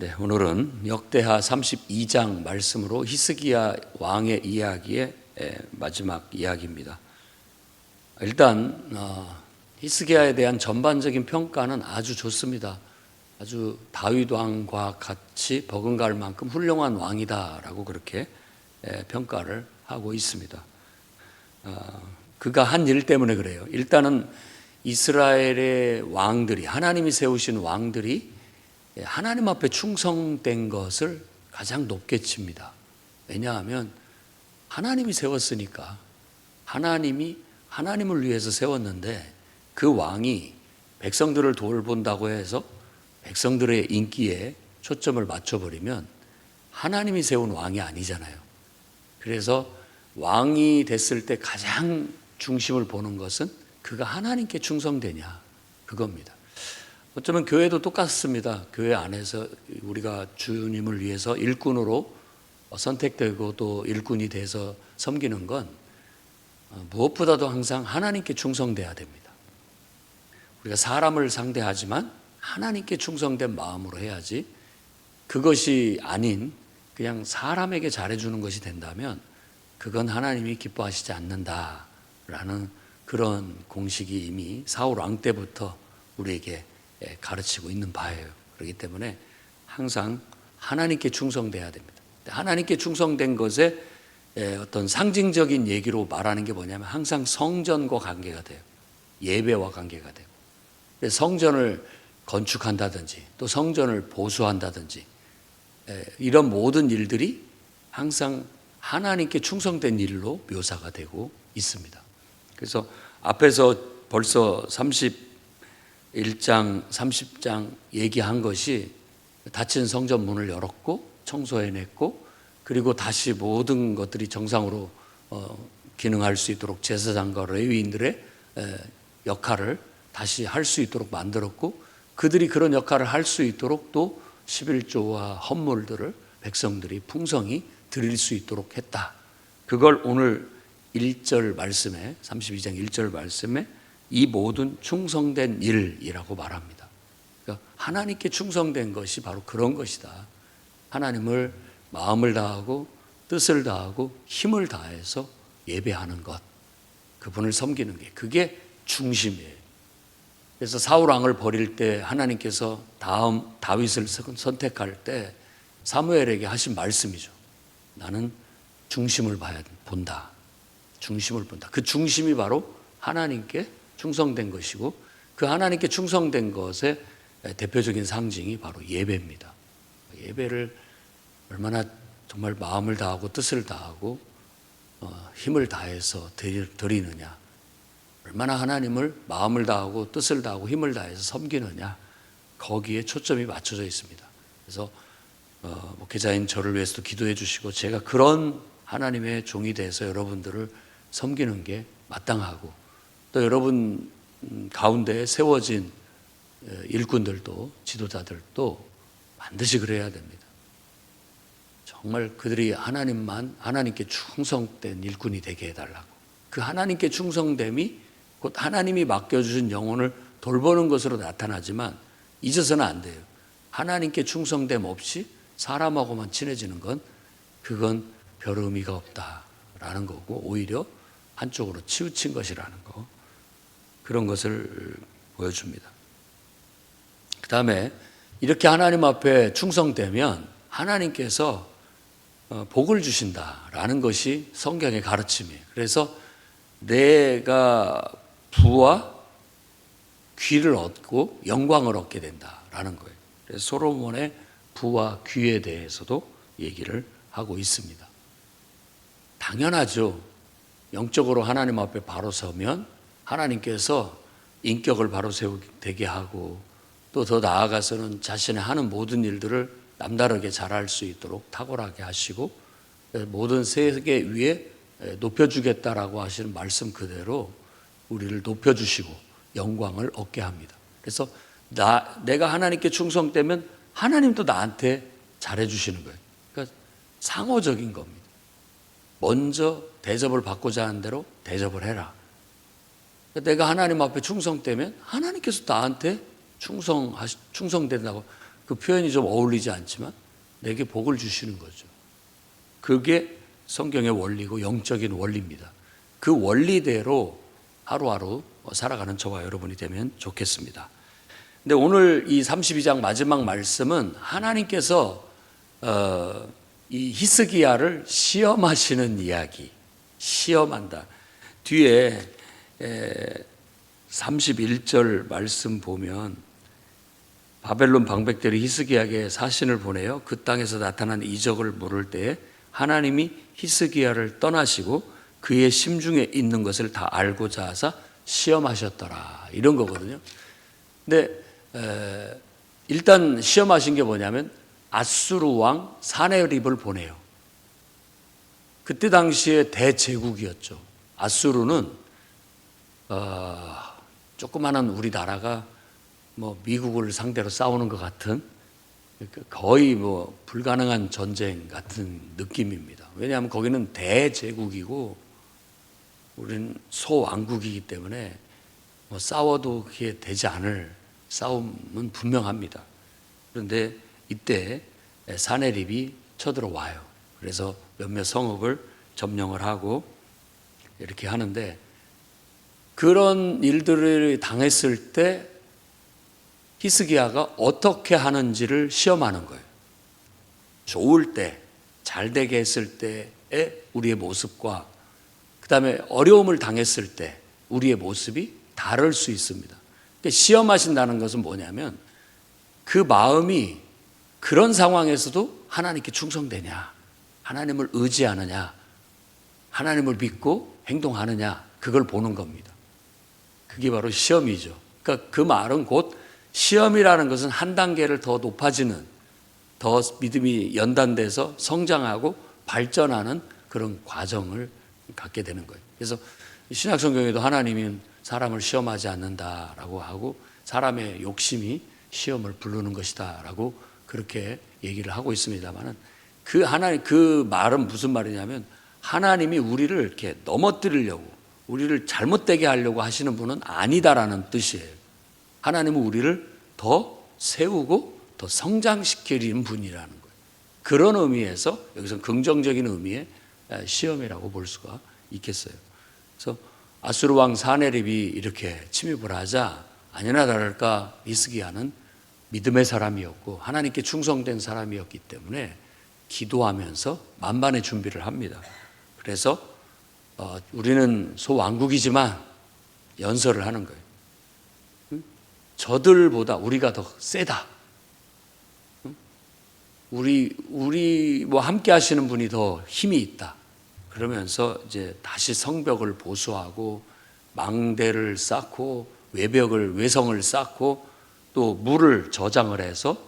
네, 오늘은 역대하 32장 말씀으로 히스기야 왕의 이야기의 마지막 이야기입니다. 일단 히스기야에 대한 전반적인 평가는 아주 좋습니다. 아주 다윗 왕과 같이 버금갈 만큼 훌륭한 왕이다라고 그렇게 평가를 하고 있습니다. 그가 한 일 때문에 그래요. 일단은 이스라엘의 왕들이, 하나님이 세우신 왕들이 하나님 앞에 충성된 것을 가장 높게 칩니다. 왜냐하면 하나님이 세웠으니까, 하나님이 하나님을 위해서 세웠는데 그 왕이 백성들을 돌본다고 해서 백성들의 인기에 초점을 맞춰버리면 하나님이 세운 왕이 아니잖아요. 그래서 왕이 됐을 때 가장 중심을 보는 것은 그가 하나님께 충성되냐, 그겁니다. 어쩌면 교회도 똑같습니다. 교회 안에서 우리가 주님을 위해서 일꾼으로 선택되고 또 일꾼이 돼서 섬기는 건 무엇보다도 항상 하나님께 충성돼야 됩니다. 우리가 사람을 상대하지만 하나님께 충성된 마음으로 해야지, 그것이 아닌 그냥 사람에게 잘해주는 것이 된다면 그건 하나님이 기뻐하시지 않는다라는 그런 공식이 이미 사울 왕 때부터 우리에게 가르치고 있는 바예요. 그렇기 때문에 항상 하나님께 충성돼야 됩니다. 하나님께 충성된 것에 어떤 상징적인 얘기로 말하는 게 뭐냐면 항상 성전과 관계가 돼요. 예배와 관계가 되고, 성전을 건축한다든지 또 성전을 보수한다든지 이런 모든 일들이 항상 하나님께 충성된 일로 묘사가 되고 있습니다. 그래서 앞에서 벌써 31장, 30장 얘기한 것이 닫힌 성전 문을 열었고 청소해냈고, 그리고 다시 모든 것들이 정상으로 기능할 수 있도록 제사장과 레위인들의 역할을 다시 할 수 있도록 만들었고, 그들이 그런 역할을 할 수 있도록 또 11조와 헌물들을 백성들이 풍성히 드릴 수 있도록 했다. 그걸 오늘 1절 말씀에, 32장 1절 말씀에 이 모든 충성된 일이라고 말합니다. 그러니까 하나님께 충성된 것이 바로 그런 것이다. 하나님을 마음을 다하고 뜻을 다하고 힘을 다해서 예배하는 것, 그분을 섬기는 게, 그게 중심이에요. 그래서 사울 왕을 버릴 때 하나님께서 다음 다윗을 선택할 때 사무엘에게 하신 말씀이죠. 나는 중심을 본다. 중심을 본다. 그 중심이 바로 하나님께 충성된 것이고, 그 하나님께 충성된 것의 대표적인 상징이 바로 예배입니다. 예배를 얼마나 정말 마음을 다하고 뜻을 다하고 힘을 다해서 드리느냐, 얼마나 하나님을 마음을 다하고 뜻을 다하고 힘을 다해서 섬기느냐, 거기에 초점이 맞춰져 있습니다. 그래서 목회자인 저를 위해서도 기도해 주시고, 제가 그런 하나님의 종이 돼서 여러분들을 섬기는 게 마땅하고, 또 여러분 가운데 세워진 일꾼들도 지도자들도 반드시 그래야 됩니다. 정말 그들이 하나님께 충성된 일꾼이 되게 해달라고. 그 하나님께 충성됨이 곧 하나님이 맡겨주신 영혼을 돌보는 것으로 나타나지만 잊어서는 안 돼요. 하나님께 충성됨 없이 사람하고만 친해지는 건, 그건 별 의미가 없다라는 거고, 오히려 한쪽으로 치우친 것이라는 거, 그런 것을 보여줍니다. 그 다음에 이렇게 하나님 앞에 충성되면 하나님께서 복을 주신다라는 것이 성경의 가르침이에요. 그래서 내가 부와 귀를 얻고 영광을 얻게 된다라는 거예요. 그래서 솔로몬의 부와 귀에 대해서도 얘기를 하고 있습니다. 당연하죠. 영적으로 하나님 앞에 바로 서면 하나님께서 인격을 바로 세우게 하고, 또 더 나아가서는 자신의 하는 모든 일들을 남다르게 잘할 수 있도록 탁월하게 하시고, 모든 세계 위에 높여주겠다라고 하시는 말씀 그대로 우리를 높여주시고 영광을 얻게 합니다. 그래서 내가 하나님께 충성되면 하나님도 나한테 잘해주시는 거예요. 그러니까 상호적인 겁니다. 먼저 대접을 받고자 하는 대로 대접을 해라. 내가 하나님 앞에 충성되면 하나님께서 나한테 충성된다고, 그 표현이 좀 어울리지 않지만 내게 복을 주시는 거죠. 그게 성경의 원리고 영적인 원리입니다. 그 원리대로 하루하루 살아가는 저와 여러분이 되면 좋겠습니다. 근데 오늘 이 32장 마지막 말씀은 하나님께서 이 히스기야를 시험하시는 이야기, 시험한다. 뒤에 31절 말씀 보면 바벨론 방백들이 히스기야에게 사신을 보내요. 그 땅에서 나타난 이적을 물을 때에 하나님이 히스기야를 떠나시고 그의 심중에 있는 것을 다 알고자 하사 시험하셨더라, 이런 거거든요. 근데 일단 시험하신 게 뭐냐면 아수르 왕 사네립을 보내요. 그때 당시에 대제국이었죠. 아수르는 조그마한 우리나라가 뭐 미국을 상대로 싸우는 것 같은 거의 뭐 불가능한 전쟁 같은 느낌입니다. 왜냐하면 거기는 대제국이고 우리는 소왕국이기 때문에 뭐 싸워도 그게 되지 않을 싸움은 분명합니다. 그런데 이때 사네립이 쳐들어와요. 그래서 몇몇 성읍을 점령을 하고 이렇게 하는데, 그런 일들을 당했을 때 히스기야가 어떻게 하는지를 시험하는 거예요. 좋을 때, 잘 되게 했을 때의 우리의 모습과 그 다음에 어려움을 당했을 때 우리의 모습이 다를 수 있습니다. 시험하신다는 것은 뭐냐면 그 마음이 그런 상황에서도 하나님께 충성되냐, 하나님을 의지하느냐, 하나님을 믿고 행동하느냐, 그걸 보는 겁니다. 그게 바로 시험이죠. 그러니까 그 말은 곧 시험이라는 것은 한 단계를 더 높아지는, 더 믿음이 연단돼서 성장하고 발전하는 그런 과정을 갖게 되는 거예요. 그래서 신약성경에도 하나님은 사람을 시험하지 않는다라고 하고 사람의 욕심이 시험을 부르는 것이다 라고 그렇게 얘기를 하고 있습니다만, 그 말은 무슨 말이냐면 하나님이 우리를 이렇게 넘어뜨리려고, 우리를 잘못되게 하려고 하시는 분은 아니다라는 뜻이에요. 하나님은 우리를 더 세우고 더 성장시키는 분이라는 거예요. 그런 의미에서 여기서 긍정적인 의미의 시험이라고 볼 수가 있겠어요. 그래서 아수르 왕 사네립이 이렇게 침입을 하자 아니나 다를까 히스기야는 믿음의 사람이었고 하나님께 충성된 사람이었기 때문에 기도하면서 만반의 준비를 합니다. 그래서 우리는 소왕국이지만 연설을 하는 거예요. 저들보다 우리가 더 세다. 우리 함께 하시는 분이 더 힘이 있다. 그러면서 이제 다시 성벽을 보수하고 망대를 쌓고 외성을 쌓고 또 물을 저장을 해서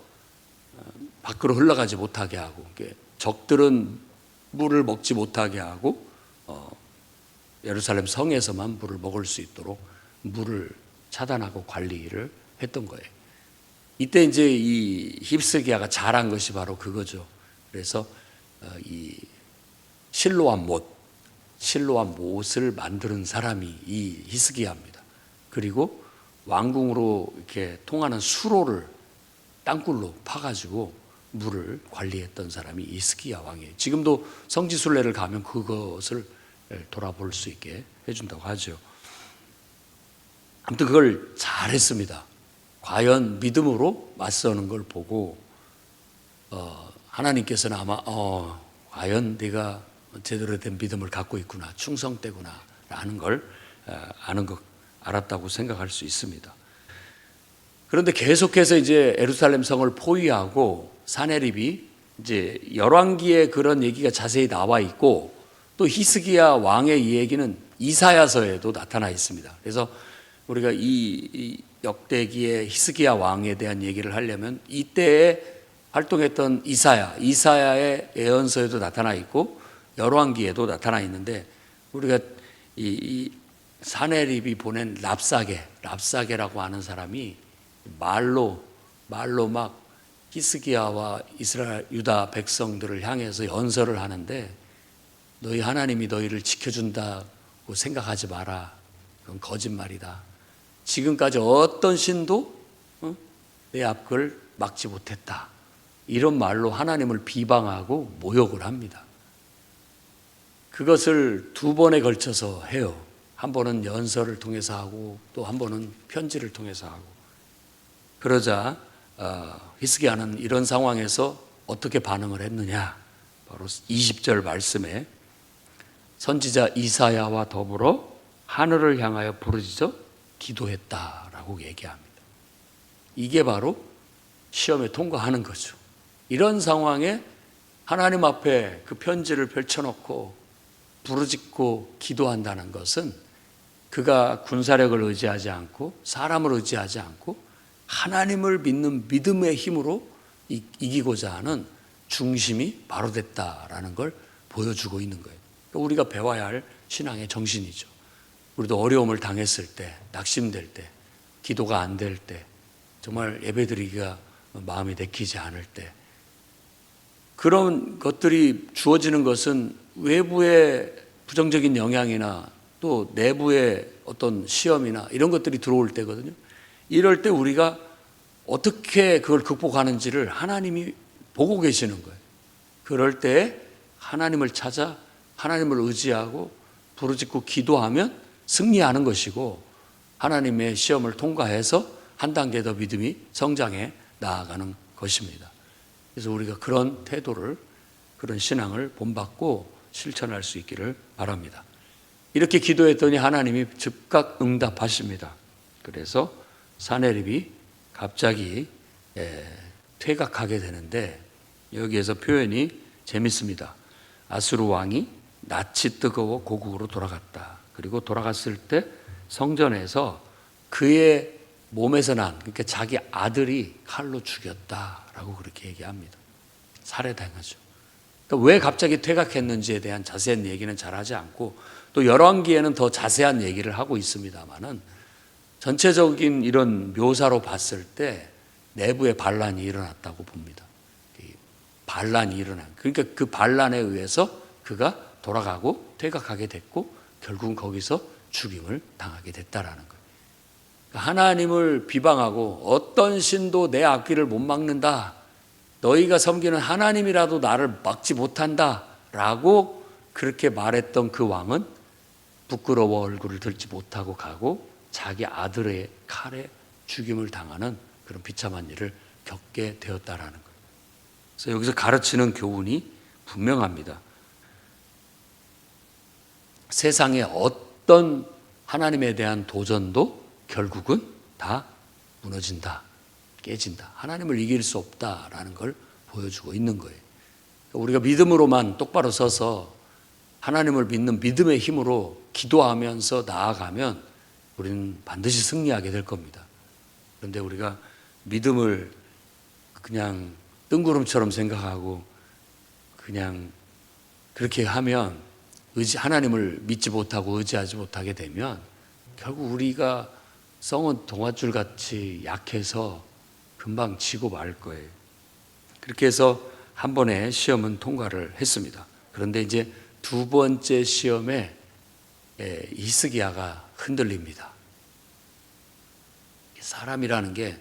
밖으로 흘러가지 못하게 하고, 적들은 물을 먹지 못하게 하고 예루살렘 성에서만 물을 먹을 수 있도록 물을 차단하고 관리를 했던 거예요. 이때 이제 이 히스기야가 잘한 것이 바로 그거죠. 그래서 이 실로암 못을 만드는 사람이 이 히스기야입니다. 그리고 왕궁으로 이렇게 통하는 수로를 땅굴로 파가지고 물을 관리했던 사람이 히스기야 왕이에요. 지금도 성지순례를 가면 그것을 돌아볼 수 있게 해준다고 하죠. 아무튼 그걸 잘했습니다. 과연 믿음으로 맞서는 걸 보고 하나님께서는 아마 과연 네가 제대로 된 믿음을 갖고 있구나, 충성되구나 라는 걸 알았다고 생각할 수 있습니다. 그런데 계속해서 이제 예루살렘 성을 포위하고 사네립이 이제 열왕기에 그런 얘기가 자세히 나와 있고 또 히스기야 왕의 이 얘기는 이사야서에도 나타나 있습니다. 그래서 우리가 이 역대기의 히스기야 왕에 대한 얘기를 하려면 이때에 활동했던 이사야의 예언서에도 나타나 있고 열왕기에도 나타나 있는데, 우리가 이 사네립이 보낸 랍사게라고 하는 사람이 말로 막 히스기야와 이스라엘 유다 백성들을 향해서 연설을 하는데, 너희 하나님이 너희를 지켜준다고 생각하지 마라. 그건 거짓말이다. 지금까지 어떤 신도 내 앞을 막지 못했다. 이런 말로 하나님을 비방하고 모욕을 합니다. 그것을 두 번에 걸쳐서 해요. 한 번은 연설을 통해서 하고 또 한 번은 편지를 통해서 하고. 그러자 히스기야는 이런 상황에서 어떻게 반응을 했느냐. 바로 20절 말씀에 선지자 이사야와 더불어 하늘을 향하여 부르짖어 기도했다라고 얘기합니다. 이게 바로 시험에 통과하는 거죠. 이런 상황에 하나님 앞에 그 편지를 펼쳐놓고 부르짖고 기도한다는 것은 그가 군사력을 의지하지 않고 사람을 의지하지 않고 하나님을 믿는 믿음의 힘으로 이기고자 하는 중심이 바로 됐다라는 걸 보여주고 있는 거예요. 우리가 배워야 할 신앙의 정신이죠. 우리도 어려움을 당했을 때, 낙심될 때, 기도가 안 될 때, 정말 예배드리기가 마음이 내키지 않을 때, 그런 것들이 주어지는 것은 외부의 부정적인 영향이나 또 내부의 어떤 시험이나 이런 것들이 들어올 때거든요. 이럴 때 우리가 어떻게 그걸 극복하는지를 하나님이 보고 계시는 거예요. 그럴 때 하나님을 찾아 하나님을 의지하고 부르짖고 기도하면 승리하는 것이고 하나님의 시험을 통과해서 한 단계 더 믿음이 성장해 나아가는 것입니다. 그래서 우리가 그런 태도를, 그런 신앙을 본받고 실천할 수 있기를 바랍니다. 이렇게 기도했더니 하나님이 즉각 응답하십니다. 그래서 사내립이 갑자기 퇴각하게 되는데 여기에서 표현이 재밌습니다. 아수르 왕이 낯이 뜨거워 고국으로 돌아갔다. 그리고 돌아갔을 때 성전에서 그의 몸에서 난, 그러니까 자기 아들이 칼로 죽였다라고 그렇게 얘기합니다. 살해당하죠. 그러니까 왜 갑자기 퇴각했는지에 대한 자세한 얘기는 잘 하지 않고 또 열왕기에는 더 자세한 얘기를 하고 있습니다만은 전체적인 이런 묘사로 봤을 때 내부에 반란이 일어났다고 봅니다. 반란이 일어난, 그러니까 그 반란에 의해서 그가 돌아가고 퇴각하게 됐고 결국은 거기서 죽임을 당하게 됐다라는 거예요. 하나님을 비방하고 어떤 신도 내 앞길을 못 막는다. 너희가 섬기는 하나님이라도 나를 막지 못한다. 라고 그렇게 말했던 그 왕은 부끄러워 얼굴을 들지 못하고 가고 자기 아들의 칼에 죽임을 당하는 그런 비참한 일을 겪게 되었다라는 거예요. 그래서 여기서 가르치는 교훈이 분명합니다. 세상의 어떤 하나님에 대한 도전도 결국은 다 무너진다, 깨진다. 하나님을 이길 수 없다라는 걸 보여주고 있는 거예요. 우리가 믿음으로만 똑바로 서서 하나님을 믿는 믿음의 힘으로 기도하면서 나아가면 우리는 반드시 승리하게 될 겁니다. 그런데 우리가 믿음을 그냥 뜬구름처럼 생각하고 그냥 그렇게 하면 하나님을 믿지 못하고 의지하지 못하게 되면 결국 우리가 성은 동아줄 같이 약해서 금방 지고 말 거예요. 그렇게 해서 한 번의 시험은 통과를 했습니다. 그런데 이제 두 번째 시험에 히스기야가 흔들립니다. 사람이라는 게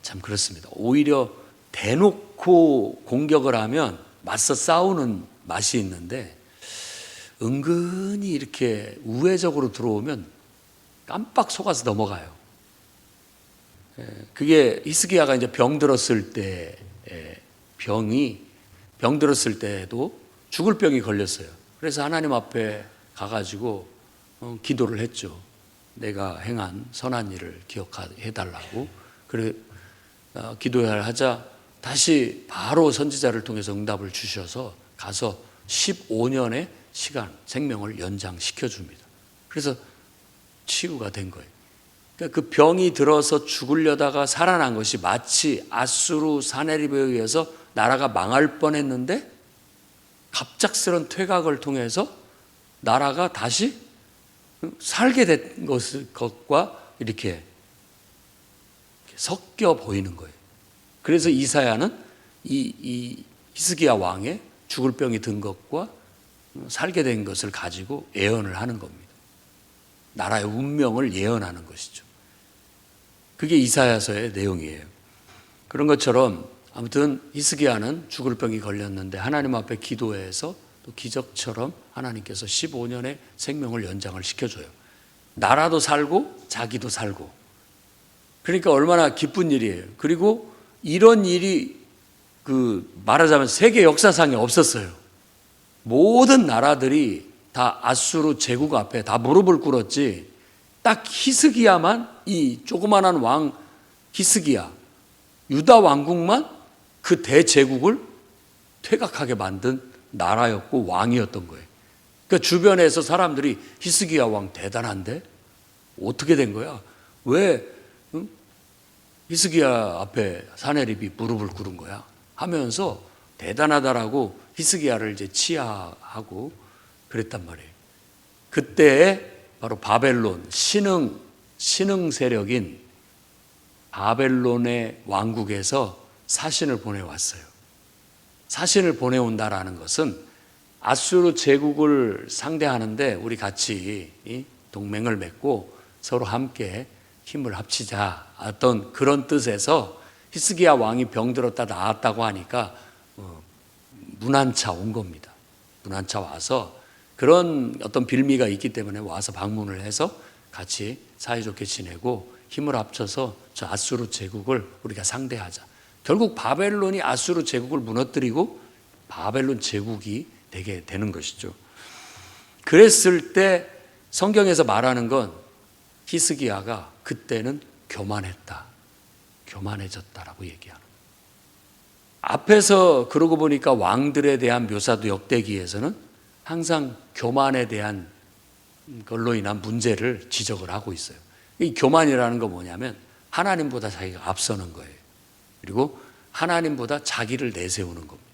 참 그렇습니다. 오히려 대놓고 공격을 하면 맞서 싸우는 맛이 있는데 은근히 이렇게 우회적으로 들어오면 깜빡 속아서 넘어가요. 그게 히스기야가 이제 병 들었을 때 병 들었을 때도 죽을 병이 걸렸어요. 그래서 하나님 앞에 가가지고 기도를 했죠. 내가 행한 선한 일을 기억해달라고. 그래 기도를 하자 다시 바로 선지자를 통해서 응답을 주셔서 가서 15년의 시간, 생명을 연장시켜 줍니다. 그래서 치유가 된 거예요. 그러니까 그 병이 들어서 죽으려다가 살아난 것이 마치 아수르 사내립에 의해서 나라가 망할 뻔했는데 갑작스런 퇴각을 통해서 나라가 다시 살게 된 것과 이렇게 섞여 보이는 거예요. 그래서 이사야는 이 히스기야 왕의 죽을 병이 든 것과 살게 된 것을 가지고 예언을 하는 겁니다. 나라의 운명을 예언하는 것이죠. 그게 이사야서의 내용이에요. 그런 것처럼 아무튼 히스기야는 죽을 병이 걸렸는데 하나님 앞에 기도해서 또 기적처럼 하나님께서 15년의 생명을 연장을 시켜줘요. 나라도 살고 자기도 살고. 그러니까 얼마나 기쁜 일이에요. 그리고 이런 일이 말하자면 세계 역사상에 없었어요. 모든 나라들이 다 아수르 제국 앞에 다 무릎을 꿇었지, 딱 히스기야만, 이 조그만한 왕 히스기야, 유다 왕국만 그 대제국을 퇴각하게 만든 나라였고 왕이었던 거예요. 그러니까 주변에서 사람들이 히스기야 왕 대단한데 어떻게 된 거야? 왜 히스기야 앞에 사내립이 무릎을 꿇은 거야? 하면서 대단하다라고 히스기야를 이제 치하하고 그랬단 말이에요. 그때 바로 바벨론 신흥 세력인 바벨론의 왕국에서 사신을 보내왔어요. 사신을 보내온다라는 것은 아수르 제국을 상대하는데 우리 같이 동맹을 맺고 서로 함께 힘을 합치자, 어떤 그런 뜻에서 히스기야 왕이 병들었다 나았다고 하니까 문안차 온 겁니다. 문안차 와서 그런 어떤 빌미가 있기 때문에 와서 방문을 해서 같이 사이좋게 지내고 힘을 합쳐서 저 아수르 제국을 우리가 상대하자. 결국 바벨론이 아수르 제국을 무너뜨리고 바벨론 제국이 되게 되는 것이죠. 그랬을 때 성경에서 말하는 건 히스기야가 그때는 교만했다, 교만해졌다라고 얘기하는 거예요. 앞에서 그러고 보니까 왕들에 대한 묘사도 역대기에서는 항상 교만에 대한 걸로 인한 문제를 지적을 하고 있어요. 이 교만이라는 거 뭐냐면 하나님보다 자기가 앞서는 거예요. 그리고 하나님보다 자기를 내세우는 겁니다.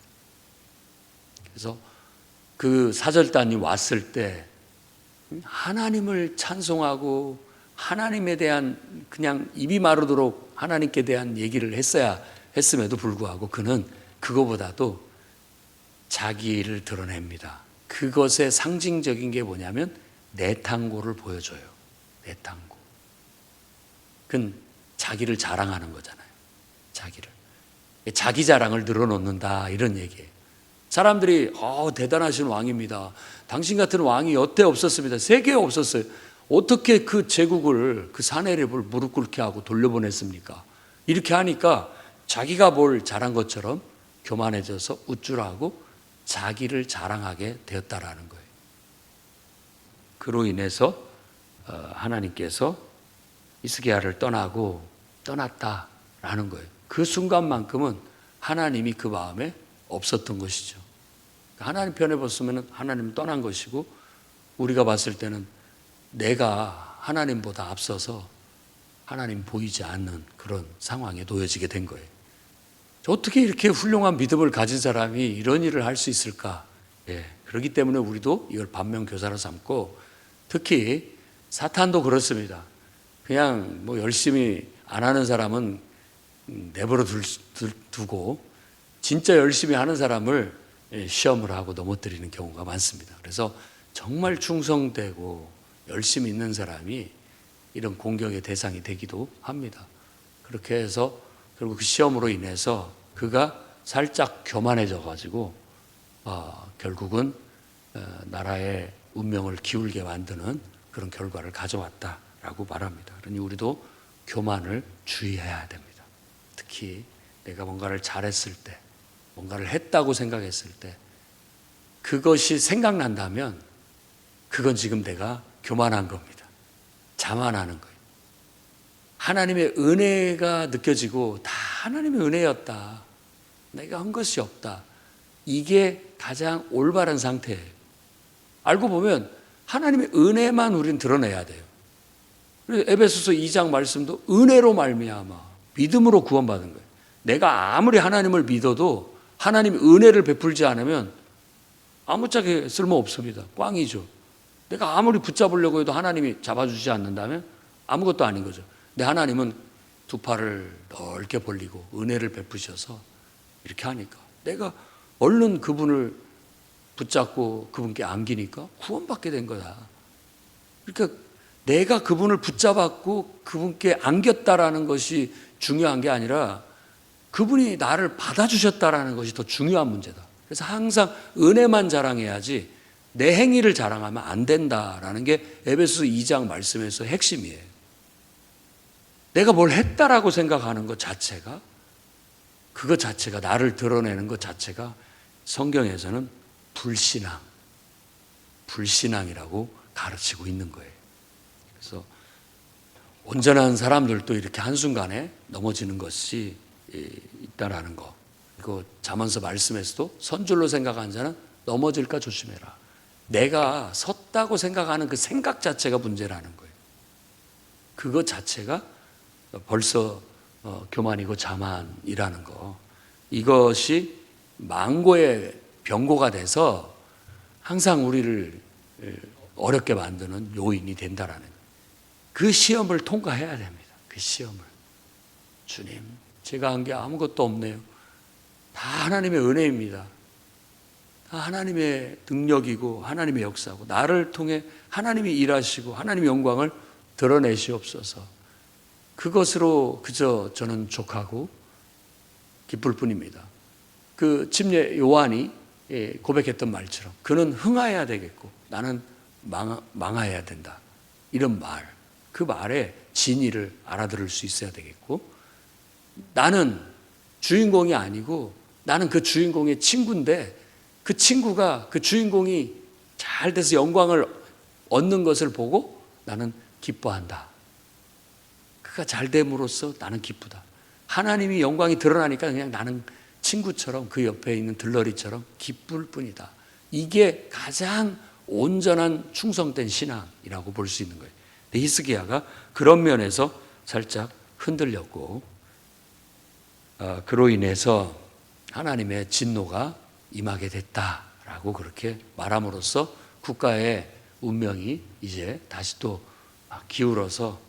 그래서 그 사절단이 왔을 때 하나님을 찬송하고 하나님에 대한 그냥 입이 마르도록 하나님께 대한 얘기를 했음에도 불구하고 그는 그거보다도 자기를 드러냅니다. 그것의 상징적인 게 뭐냐면 내탕고를 보여줘요. 내탕고. 그건 자기를 자랑하는 거잖아요. 자기 자랑을 늘어놓는다, 이런 얘기예요. 사람들이 대단하신 왕입니다. 당신 같은 왕이 여태 없었습니다. 세계에 없었어요. 어떻게 그 제국을, 그 사내립을 무릎 꿇게 하고 돌려보냈습니까? 이렇게 하니까 자기가 뭘 잘한 것처럼 교만해져서 우쭐하고 자기를 자랑하게 되었다라는 거예요. 그로 인해서 하나님께서 히스기야를 떠났다라는 거예요. 그 순간만큼은 하나님이 그 마음에 없었던 것이죠. 하나님 편에 봤으면 하나님은 떠난 것이고, 우리가 봤을 때는 내가 하나님보다 앞서서 하나님 보이지 않는 그런 상황에 놓여지게 된 거예요. 어떻게 이렇게 훌륭한 믿음을 가진 사람이 이런 일을 할 수 있을까? 그렇기 때문에 우리도 이걸 반면교사로 삼고, 특히 사탄도 그렇습니다. 그냥 열심히 안 하는 사람은 내버려 두고 진짜 열심히 하는 사람을 시험을 하고 넘어뜨리는 경우가 많습니다. 그래서 정말 충성되고 열심히 있는 사람이 이런 공격의 대상이 되기도 합니다. 그렇게 해서 결국 그 시험으로 인해서 그가 살짝 교만해져 가지고 결국은 나라의 운명을 기울게 만드는 그런 결과를 가져왔다라고 말합니다. 그러니 우리도 교만을 주의해야 됩니다. 특히 내가 뭔가를 잘했을 때, 뭔가를 했다고 생각했을 때 그것이 생각난다면 그건 지금 내가 교만한 겁니다. 자만하는 거예요. 하나님의 은혜가 느껴지고 다 하나님의 은혜였다, 내가 한 것이 없다, 이게 가장 올바른 상태예요. 알고 보면 하나님의 은혜만 우리는 드러내야 돼요. 그래서 에베소서 2장 말씀도 은혜로 말미암아 믿음으로 구원받은 거예요. 내가 아무리 하나님을 믿어도 하나님이 은혜를 베풀지 않으면 아무짝에 쓸모없습니다. 꽝이죠. 내가 아무리 붙잡으려고 해도 하나님이 잡아주지 않는다면 아무것도 아닌 거죠. 근데 하나님은 두 팔을 넓게 벌리고 은혜를 베푸셔서 이렇게 하니까 내가 얼른 그분을 붙잡고 그분께 안기니까 구원받게 된 거다. 그러니까 내가 그분을 붙잡았고 그분께 안겼다라는 것이 중요한 게 아니라 그분이 나를 받아주셨다라는 것이 더 중요한 문제다. 그래서 항상 은혜만 자랑해야지 내 행위를 자랑하면 안 된다라는 게 에베소서 2장 말씀에서 핵심이에요. 내가 뭘 했다라고 생각하는 것 자체가, 그것 자체가, 나를 드러내는 것 자체가 성경에서는 불신앙이라고 가르치고 있는 거예요. 그래서 온전한 사람들도 이렇게 한순간에 넘어지는 것이 있다라는 거. 그리고 잠언서 말씀에서도 선줄로 생각하는 자는 넘어질까 조심해라. 내가 섰다고 생각하는 그 생각 자체가 문제라는 거예요. 그것 자체가 벌써 교만이고 자만이라는 거. 이것이 망고의 병고가 돼서 항상 우리를 어렵게 만드는 요인이 된다라는 거예요. 그 시험을 통과해야 됩니다. 그 시험을. 주님, 제가 한 게 아무것도 없네요. 다 하나님의 은혜입니다. 다 하나님의 능력이고 하나님의 역사고 나를 통해 하나님이 일하시고 하나님의 영광을 드러내시옵소서. 그것으로 그저 저는 족하고 기쁠 뿐입니다. 그 침례 요한이 고백했던 말처럼 그는 흥하여야 되겠고 나는 망하여야 된다. 이런 말, 그 말의 진의를 알아들을 수 있어야 되겠고, 나는 주인공이 아니고 나는 그 주인공의 친구인데 그 친구가 그 주인공이 잘 돼서 영광을 얻는 것을 보고 나는 기뻐한다. 그가 잘 됨으로써 나는 기쁘다. 하나님이 영광이 드러나니까 그냥 나는 친구처럼 그 옆에 있는 들러리처럼 기쁠 뿐이다. 이게 가장 온전한 충성된 신앙이라고 볼 수 있는 거예요. 히스기야가 그런 면에서 살짝 흔들렸고, 그로 인해서 하나님의 진노가 임하게 됐다라고 그렇게 말함으로써 국가의 운명이 이제 다시 또 기울어서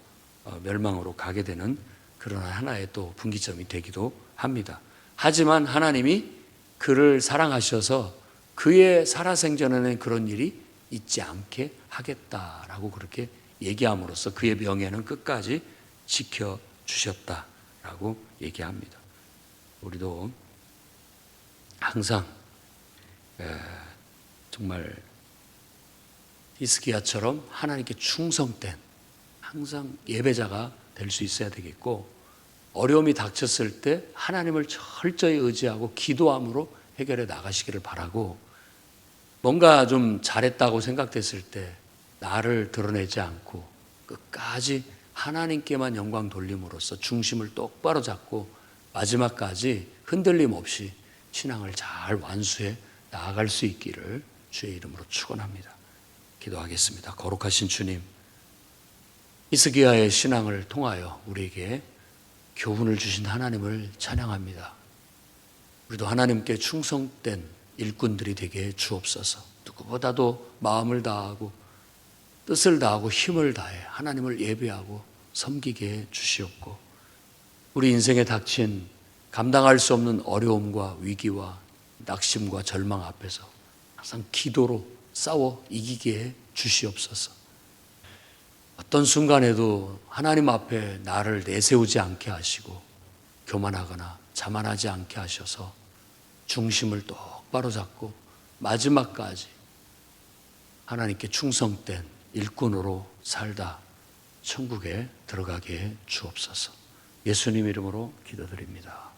멸망으로 가게 되는 그런 하나의 또 분기점이 되기도 합니다. 하지만 하나님이 그를 사랑하셔서 그의 살아생전에는 그런 일이 있지 않게 하겠다라고 그렇게 얘기함으로써 그의 명예는 끝까지 지켜주셨다라고 얘기합니다. 우리도 항상 정말 히스기야처럼 하나님께 충성된 항상 예배자가 될 수 있어야 되겠고, 어려움이 닥쳤을 때 하나님을 철저히 의지하고 기도함으로 해결해 나가시기를 바라고, 뭔가 좀 잘했다고 생각됐을 때 나를 드러내지 않고 끝까지 하나님께만 영광 돌림으로써 중심을 똑바로 잡고 마지막까지 흔들림 없이 신앙을 잘 완수해 나아갈 수 있기를 주의 이름으로 축원합니다. 기도하겠습니다. 거룩하신 주님, 히스기야의 신앙을 통하여 우리에게 교훈을 주신 하나님을 찬양합니다. 우리도 하나님께 충성된 일꾼들이 되게 주옵소서. 누구보다도 마음을 다하고 뜻을 다하고 힘을 다해 하나님을 예배하고 섬기게 주시옵고, 우리 인생에 닥친 감당할 수 없는 어려움과 위기와 낙심과 절망 앞에서 항상 기도로 싸워 이기게 해 주시옵소서. 어떤 순간에도 하나님 앞에 나를 내세우지 않게 하시고 교만하거나 자만하지 않게 하셔서 중심을 똑바로 잡고 마지막까지 하나님께 충성된 일꾼으로 살다 천국에 들어가게 해 주옵소서. 예수님 이름으로 기도드립니다.